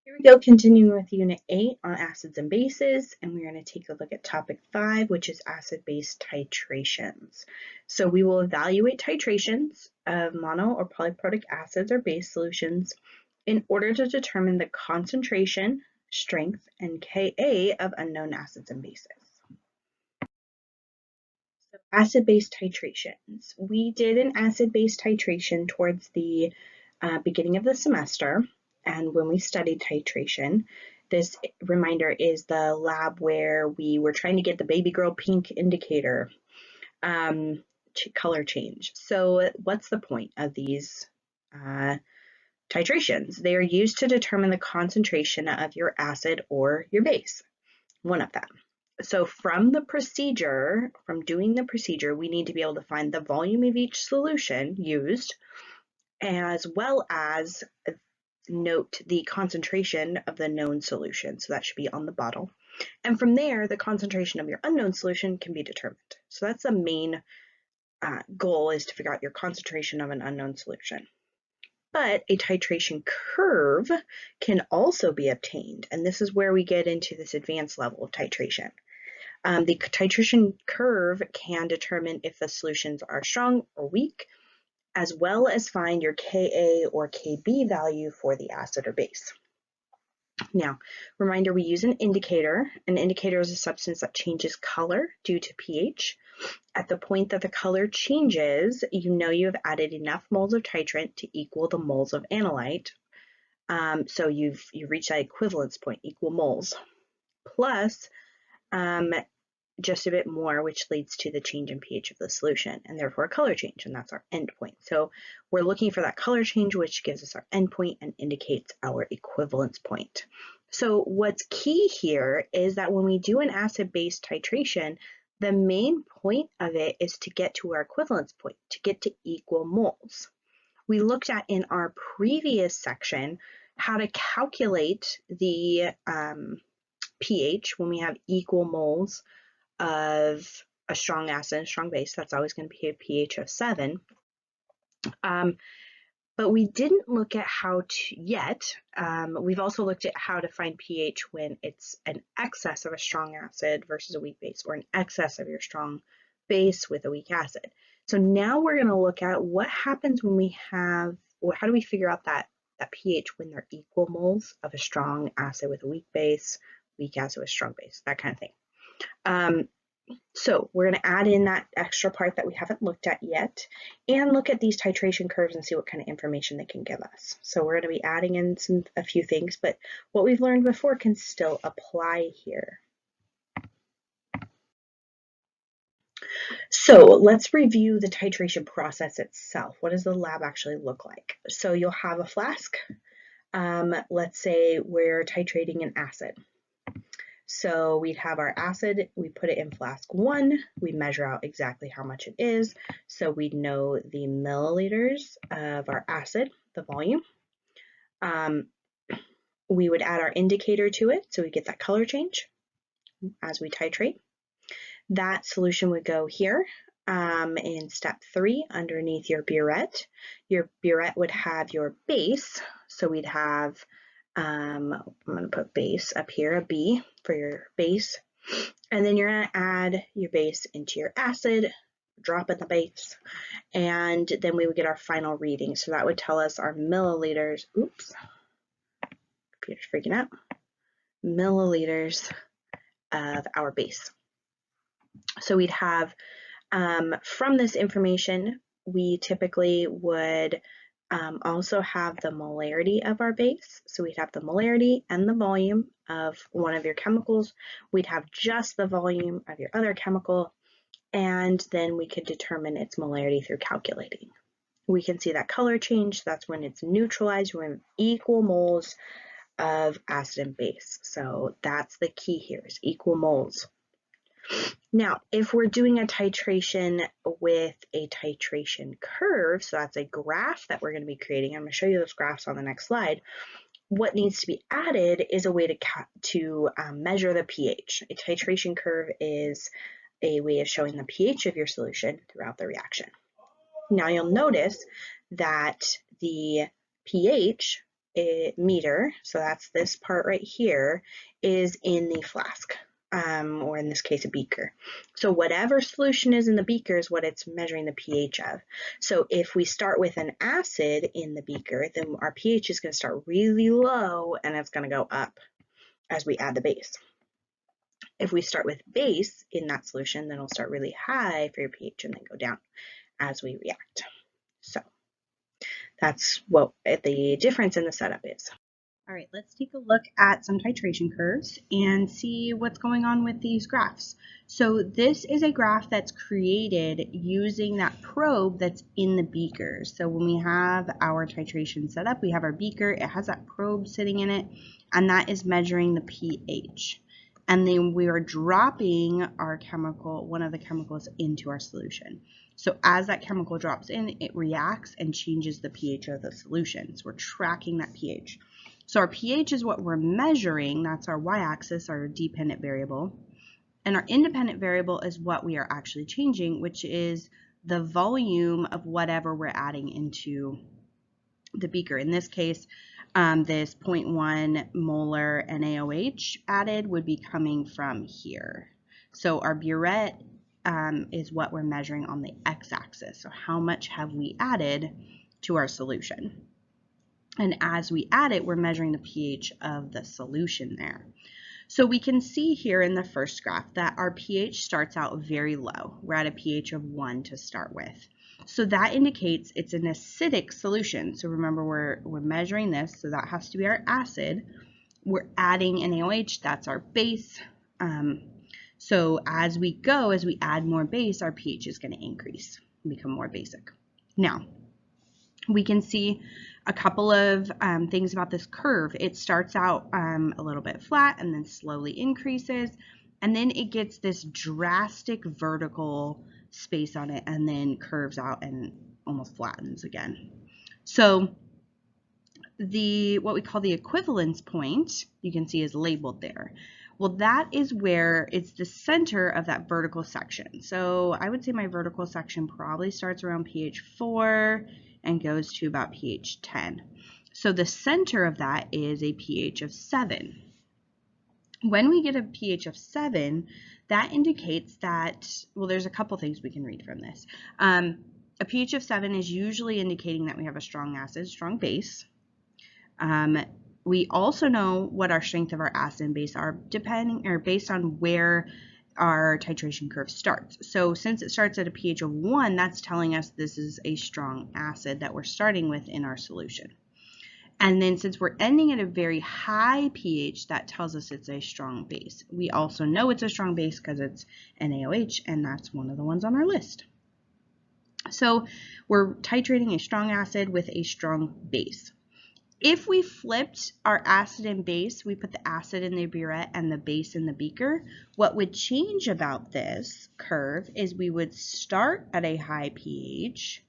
Here we go, continuing with Unit 8 on acids and bases, and we're going to take a look at Topic 5, which is acid-base titrations. So we will evaluate titrations of mono or polyprotic acids or base solutions in order to determine the concentration, strength, and Ka of unknown acids and bases. So acid-base titrations. We did an acid-base titration towards the beginning of the semester. And when we studied titration, this reminder is the lab where we were trying to get the baby girl pink indicator color change. So what's the point of these titrations? They are used to determine the concentration of your acid or your base, one of them. So from doing the procedure, we need to be able to find the volume of each solution used, as well as note the concentration of the known solution. So that should be on the bottle. And from there, the concentration of your unknown solution can be determined. So that's the main goal, is to figure out your concentration of an unknown solution. But a titration curve can also be obtained. And this is where we get into this advanced level of titration. The titration curve can determine if the solutions are strong or weak, as well as find your Ka or Kb value for the acid or base. Now, reminder, we use an indicator. An indicator is a substance that changes color due to pH. At the point that the color changes, you know you have added enough moles of titrant to equal the moles of analyte. So you've reached that equivalence point, equal moles, plus just a bit more, which leads to the change in pH of the solution, and therefore a color change, and that's our endpoint. So we're looking for that color change, which gives us our endpoint and indicates our equivalence point. So what's key here is that when we do an acid-base titration, the main point of it is to get to our equivalence point, to get to equal moles. We looked at in our previous section how to calculate the pH when we have equal moles of a strong acid and a strong base. That's always going to be a pH of 7. But we didn't look at how to yet. We've also looked at how to find pH when it's an excess of a strong acid versus a weak base, or an excess of your strong base with a weak acid. So now we're going to look at what happens when we have, or how do we figure out that pH when they're equal moles of a strong acid with a weak acid with a strong base, that kind of thing. So we're going to add in that extra part that we haven't looked at yet, and look at these titration curves and see what kind of information they can give us. So we're going to be adding in a few things, but what we've learned before can still apply here. So let's review the titration process itself. What does the lab actually look like? So you'll have a flask. Let's say we're titrating an acid. So we'd have our acid, we put it in flask 1, we measure out exactly how much it is, so we'd know the milliliters of our acid, the volume. We would add our indicator to it, so we get that color change as we titrate. That solution would go here in step 3 underneath your burette. Your burette would have your base, so we'd have I'm going to put base up here, a B for your base. And then you're going to add your base into your acid, drop in the base, and then we would get our final reading. So that would tell us our milliliters, oops, computer's freaking out, milliliters of our base. So we'd have, from this information, we typically would also have the molarity of our base. So we'd have the molarity and the volume of one of your chemicals. We'd have just the volume of your other chemical, and then we could determine its molarity through calculating. We can see that color change. That's when it's neutralized, when equal moles of acid and base. So that's the key here, is equal moles. Now, if we're doing a titration with a titration curve, so that's a graph that we're going to be creating. I'm going to show you those graphs on the next slide. What needs to be added is a way to measure the pH. A titration curve is a way of showing the pH of your solution throughout the reaction. Now you'll notice that the pH meter, so that's this part right here, is in the flask, or in this case a beaker. So whatever solution is in the beaker is what it's measuring the pH of. So if we start with an acid in the beaker, then our pH is going to start really low and it's going to go up as we add the base. If we start with base in that solution, then it'll start really high for your pH and then go down as we react. So that's what the difference in the setup is. All right, let's take a look at some titration curves and see what's going on with these graphs. So this is a graph that's created using that probe that's in the beaker. So when we have our titration set up, we have our beaker, it has that probe sitting in it, and that is measuring the pH. And then we are dropping our chemical, one of the chemicals, into our solution. So as that chemical drops in, it reacts and changes the pH of the solution. So we're tracking that pH. So our pH is what we're measuring. That's our y-axis, our dependent variable. And our independent variable is what we are actually changing, which is the volume of whatever we're adding into the beaker. In this case, this 0.1 molar NaOH added would be coming from here. So our burette is what we're measuring on the x-axis. So how much have we added to our solution? And as we add it, we're measuring the pH of the solution there. So we can see here in the first graph that our pH starts out very low. We're at a pH of 1 to start with. So that indicates it's an acidic solution. So remember, we're measuring this, so that has to be our acid. We're adding NaOH, that's our base. So as we add more base, our pH is going to increase and become more basic. Now, we can see a couple of things about this curve. It starts out a little bit flat and then slowly increases, and then it gets this drastic vertical space on it and then curves out and almost flattens again. So what we call the equivalence point, you can see is labeled there. Well, that is where it's the center of that vertical section. So I would say my vertical section probably starts around pH 4 and goes to about pH 10. So the center of that is a pH of 7. When we get a pH of 7, that indicates that, well, there's a couple things we can read from this. A pH of 7 is usually indicating that we have a strong acid, strong base. We also know what our strength of our acid and base are based on where our titration curve starts. So since it starts at a pH of 1, that's telling us this is a strong acid that we're starting with in our solution. And then since we're ending at a very high pH, that tells us it's a strong base. We also know it's a strong base because it's NaOH, and that's one of the ones on our list. So we're titrating a strong acid with a strong base. If we flipped our acid and base, we put the acid in the burette and the base in the beaker, what would change about this curve is we would start at a high pH,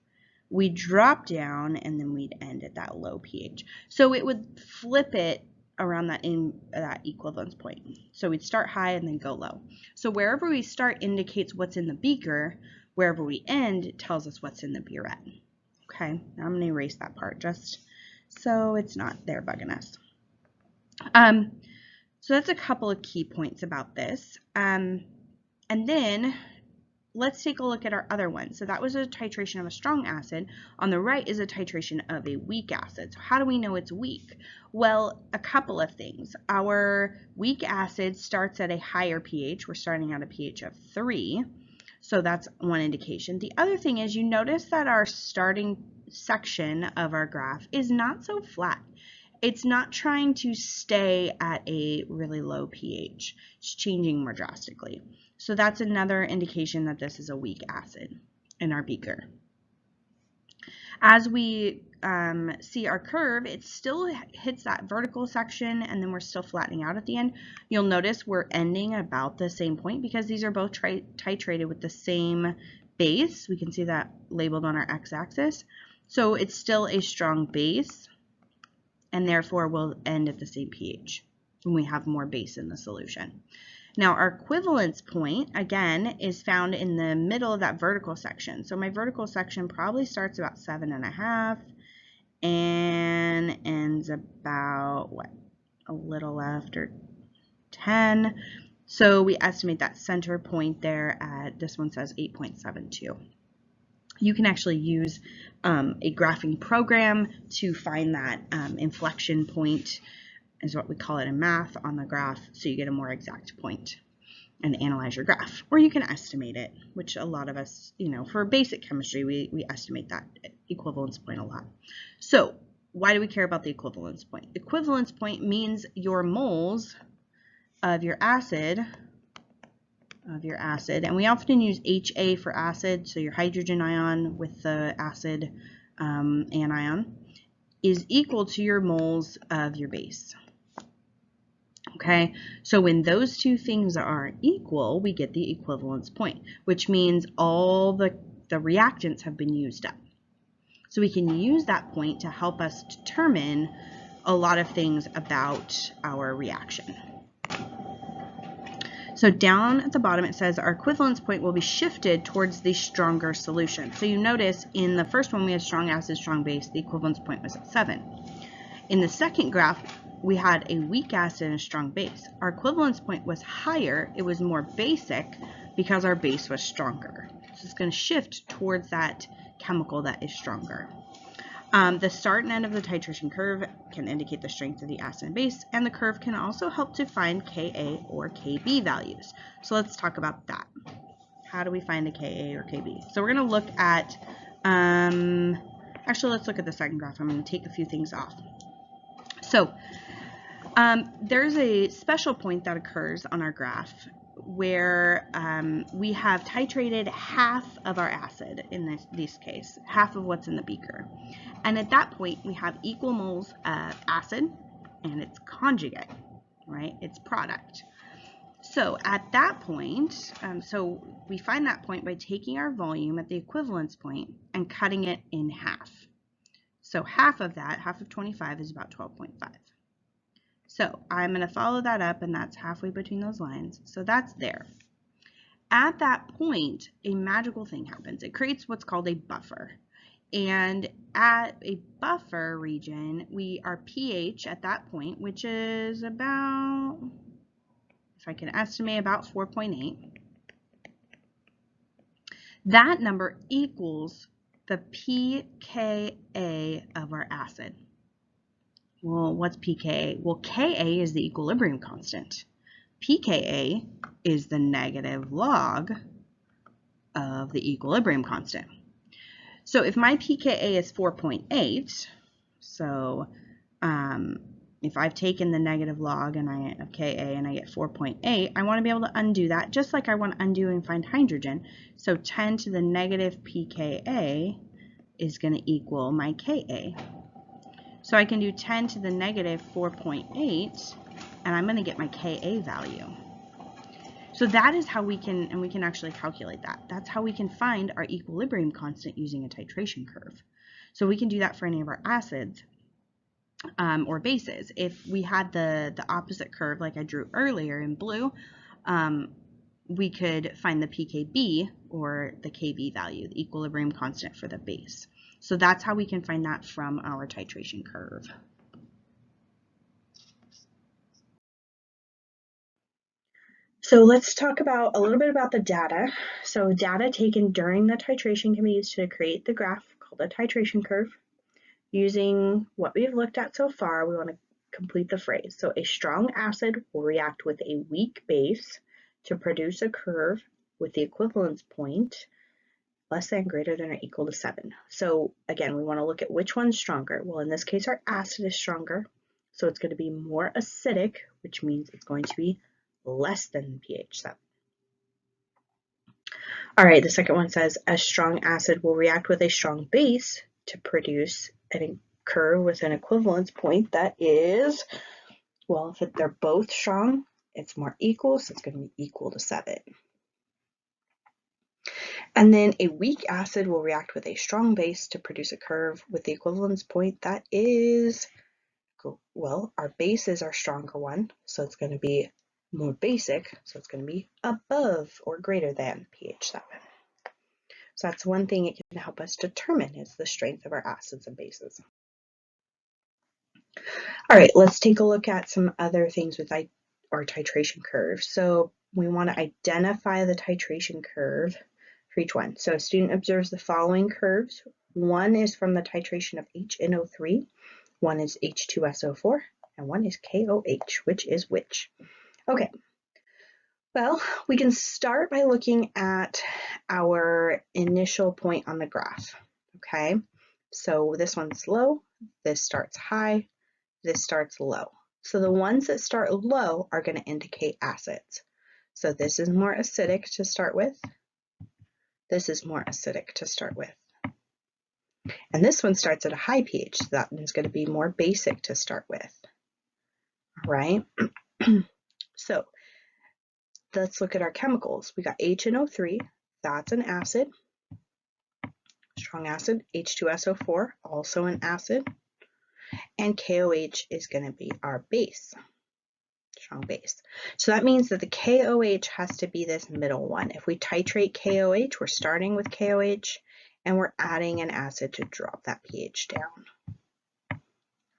we'd drop down, and then we'd end at that low pH. So it would flip it around that equivalence point. So we'd start high and then go low. So wherever we start indicates what's in the beaker, wherever we end tells us what's in the burette. Okay, now I'm going to erase that part just so it's not there bugging us. So that's a couple of key points about this. And then let's take a look at our other one. So that was a titration of a strong acid. On the right is a titration of a weak acid. So how do we know it's weak? Well, a couple of things. Our weak acid starts at a higher pH. We're starting at a pH of 3. So that's one indication. The other thing is you notice that our starting section of our graph is not so flat. It's not trying to stay at a really low pH. It's changing more drastically. So that's another indication that this is a weak acid in our beaker. As we see our curve, it still hits that vertical section, and then we're still flattening out at the end. You'll notice we're ending about the same point because these are both titrated with the same base. We can see that labeled on our x-axis. So it's still a strong base, and therefore will end at the same pH when we have more base in the solution. Now our equivalence point, again, is found in the middle of that vertical section. So my vertical section probably starts about 7.5 and N's about, what, a little after 10. So we estimate that center point there at, this one says 8.72. You can actually use a graphing program to find that inflection point, is what we call it in math, on the graph, so you get a more exact point and analyze your graph. Or you can estimate it, which a lot of us, for basic chemistry, we estimate that equivalence point a lot. So why do we care about the equivalence point? Equivalence point means your moles of your acid, and we often use HA for acid, so your hydrogen ion with the acid anion is equal to your moles of your base. Okay, so when those two things are equal, we get the equivalence point, which means all the reactants have been used up. So we can use that point to help us determine a lot of things about our reaction. So down at the bottom it says our equivalence point will be shifted towards the stronger solution. So you notice in the first one we had strong acid, strong base, the equivalence point was at 7. In the second graph we had a weak acid and a strong base. Our equivalence point was higher, it was more basic because our base was stronger. So it's going to shift towards that chemical that is stronger. The start and end of the titration curve can indicate the strength of the acid and base, and the curve can also help to find Ka or Kb values. So let's talk about that. How do we find a Ka or Kb? So we're going to look at, actually let's look at the second graph. I'm going to take a few things off. So there's a special point that occurs on our graph where we have titrated half of our acid, in this case, half of what's in the beaker. And at that point, we have equal moles of acid and its conjugate, right? Its product. So at that point, so we find that point by taking our volume at the equivalence point and cutting it in half. So half of that, half of 25, is about 12.5. So I'm going to follow that up, and that's halfway between those lines. So that's there. At that point, a magical thing happens. It creates what's called a buffer. And at a buffer region, our pH at that point, which is about, if I can estimate, about 4.8, that number equals the pKa of our acid. Well, what's pKa? Well, Ka is the equilibrium constant. pKa is the negative log of the equilibrium constant. So if my pKa is 4.8, so if I've taken the negative log of Ka and I get 4.8, I want to be able to undo that, just like I want to undo and find hydrogen. So 10 to the negative pKa is going to equal my Ka. So I can do 10 to the negative 4.8, and I'm going to get my Ka value. So that is how we can, and we can actually calculate that. That's how we can find our equilibrium constant using a titration curve. So we can do that for any of our acids or bases. If we had the opposite curve like I drew earlier in blue, we could find the pKb, or the Kb value, the equilibrium constant for the base. So that's how we can find that from our titration curve. So let's talk a little bit about the data. So data taken during the titration can be used to create the graph called a titration curve. Using what we've looked at so far, we want to complete the phrase. So a strong acid will react with a weak base to produce a curve with the equivalence point less than, greater than, or equal to 7. So again, we want to look at which one's stronger. Well, in this case, our acid is stronger, so it's going to be more acidic, which means it's going to be less than pH 7. All right, the second one says a strong acid will react with a strong base to produce a curve with an equivalence point that is, well, if they're both strong, it's more equal, so it's going to be equal to 7. And then a weak acid will react with a strong base to produce a curve with the equivalence point that is, well, our base is our stronger one, so it's going to be more basic, so it's going to be above or greater than pH 7. So that's one thing it can help us determine, is the strength of our acids and bases. All right, let's take a look at some other things with our titration curve. So we want to identify the titration curve for each one. So a student observes the following curves. One is from the titration of HNO3, one is H2SO4, and one is KOH. Which is which? Okay, well, we can start by looking at our initial point on the graph, okay? So this one's low, this starts high, this starts low. So the ones that start low are going to indicate acids. So this is more acidic to start with. This is more acidic to start with. And this one starts at a high pH, so that one's going to be more basic to start with. All right? So let's look at our chemicals. We got HNO3, that's an acid, strong acid. H2SO4, also an acid. And KOH is going to be our base, strong base. So that means that the KOH has to be this middle one. If we titrate KOH, we're starting with KOH and we're adding an acid to drop that pH down.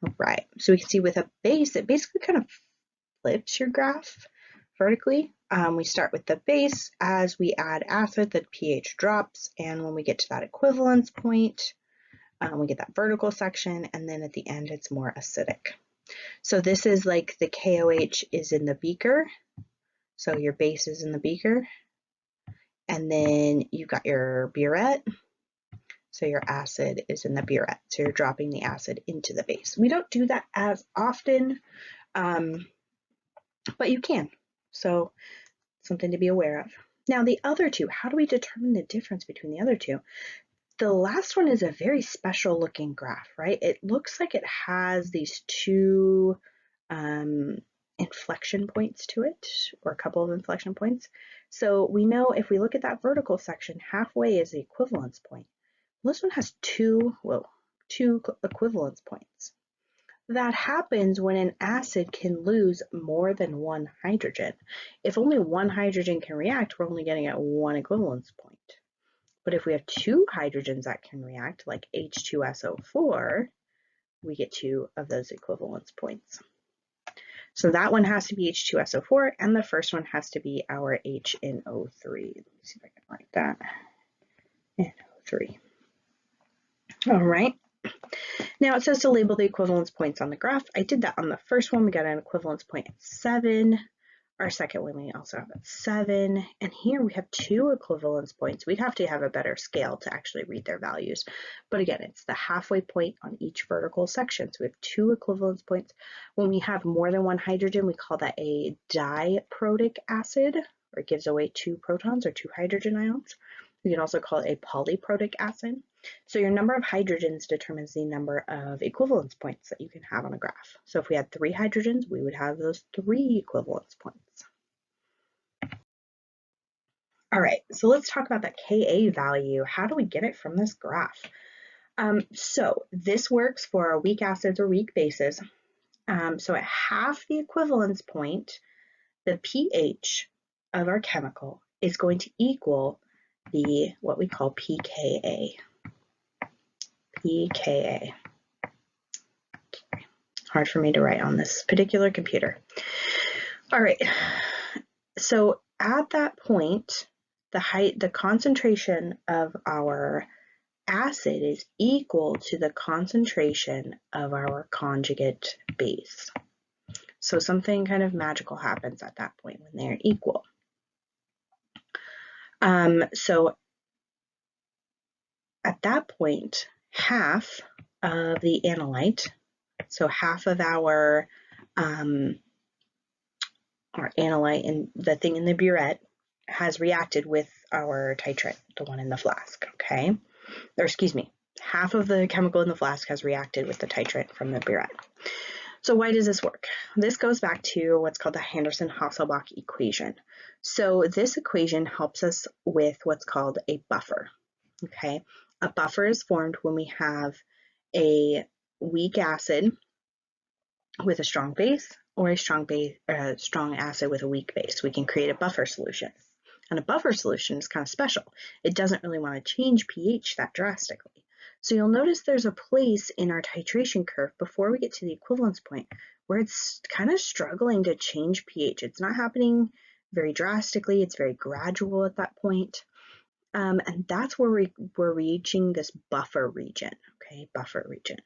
All right, so we can see with a base, it basically kind of flips your graph vertically. We start with the base. As we add acid, the pH drops, and when we get to that equivalence point, we get that vertical section, and then at the end it's more acidic. So this is like the KOH is in the beaker, so your base is in the beaker, and then you've got your burette, so your acid is in the burette, so you're dropping the acid into the base. We don't do that as often, but you can, so something to be aware of. Now the other two, how do we determine the difference between the other two? The last one is a very special looking graph, right? It looks like it has these two inflection points to it, or a couple of inflection points. So we know if we look at that vertical section, halfway is the equivalence point. Well, this one has two equivalence points. That happens when an acid can lose more than one hydrogen. If only one hydrogen can react, we're only getting at one equivalence point. But if we have two hydrogens that can react, like H2SO4, we get two of those equivalence points. So that one has to be H2SO4, and the first one has to be our HNO3. Let me see if I can write that. NO3. All right. Now it says to label the equivalence points on the graph. I did that on the first one. We got an equivalence point at 7. Our second one we also have at 7. And here we have two equivalence points. We'd have to have a better scale to actually read their values. But again, it's the halfway point on each vertical section. So we have two equivalence points. When we have more than one hydrogen, we call that a diprotic acid, or it gives away two protons or two hydrogen ions. We can also call it a polyprotic acid. So your number of hydrogens determines the number of equivalence points that you can have on a graph. So if we had 3 hydrogens, we would have those 3 equivalence points. All right, so let's talk about that Ka value. How do we get it from this graph? So this works for our weak acids or weak bases. So at half the equivalence point, the pH of our chemical is going to equal what we call pKa. pKa. Hard for me to write on this particular computer. All right, so at that point, the concentration of our acid is equal to the concentration of our conjugate base. So something kind of magical happens at that point when they're equal. So at that point, half of the analyte, so half of our analyte and the thing in the burette has reacted with our titrant, the one in the flask, okay? Or excuse me, half of the chemical in the flask has reacted with the titrant from the burette. So why does this work? This goes back to what's called the Henderson-Hasselbalch equation. So this equation helps us with what's called a buffer, okay? A buffer is formed when we have a weak acid with a strong base, or a strong acid with a weak base. We can create a buffer solution. And a buffer solution is kind of special. It doesn't really want to change pH that drastically. So you'll notice there's a place in our titration curve before we get to the equivalence point where it's kind of struggling to change pH. It's not happening very drastically. It's very gradual at that point. And that's where we're reaching this buffer region, okay, buffer region.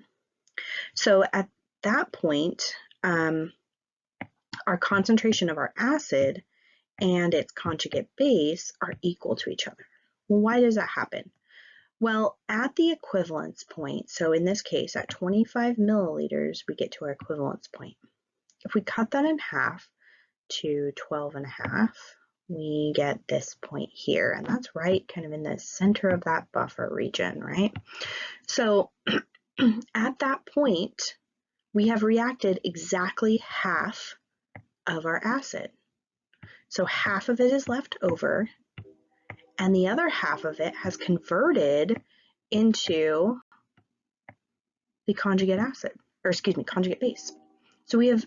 So at that point, our concentration of our acid and its conjugate base are equal to each other. Well, why does that happen? Well, at the equivalence point, so in this case, at 25 milliliters, we get to our equivalence point. If we cut that in half to 12.5, we get this point here, and that's right kind of in the center of that buffer region, right? So at that point, we have reacted exactly half of our acid. So half of it is left over, and the other half of it has converted into the conjugate acid, or excuse me, conjugate base. So we have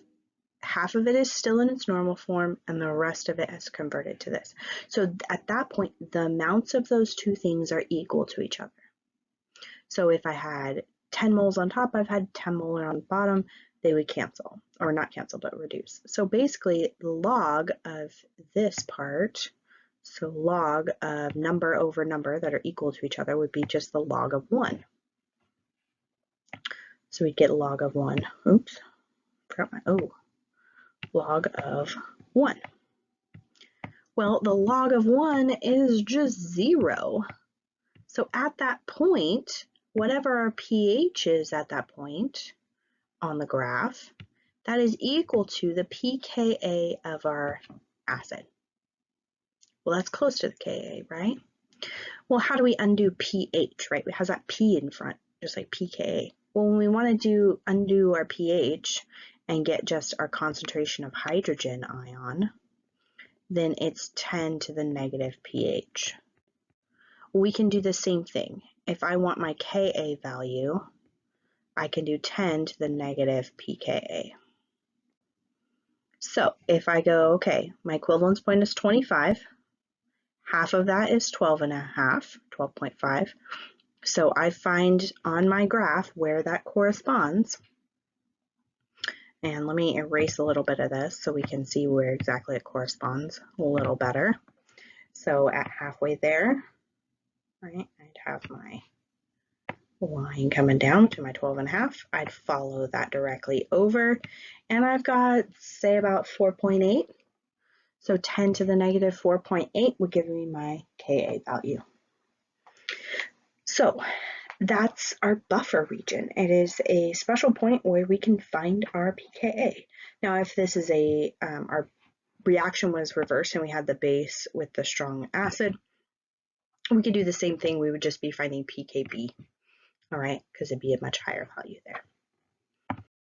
half of it is still in its normal form, and the rest of it has converted to this. So at that point, the amounts of those two things are equal to each other. So if I had 10 moles on top, I've had 10 molar on the bottom, they would cancel, or not cancel, but reduce. So basically, the log of this part, so log of number over number that are equal to each other would be just the log of 1. So we'd get log of 1. Oops, forgot my, log of 1. Well, the log of 1 is just 0. So at that point, whatever our pH is at that point on the graph, that is equal to the pKa of our acid. Well, that's close to the Ka, right? Well, how do we undo pH, right? It has that P in front, just like pKa. Well, when we want to undo our pH and get just our concentration of hydrogen ion, then it's 10 to the negative pH. We can do the same thing. If I want my Ka value, I can do 10 to the negative pKa. So if I go, okay, my equivalence point is 25, half of that is 12.5, 12.5. So I find on my graph where that corresponds. And let me erase a little bit of this so we can see where exactly it corresponds a little better. So at halfway there, right, I'd have my line coming down to my 12.5. I'd follow that directly over, and I've got, say, about 4.8. So 10 to the negative 4.8 would give me my Ka value. So that's our buffer region. It is a special point where we can find our pKa. Now, if this is our reaction was reversed and we had the base with the strong acid, we could do the same thing. We would just be finding pKb, all right, because it'd be a much higher value there.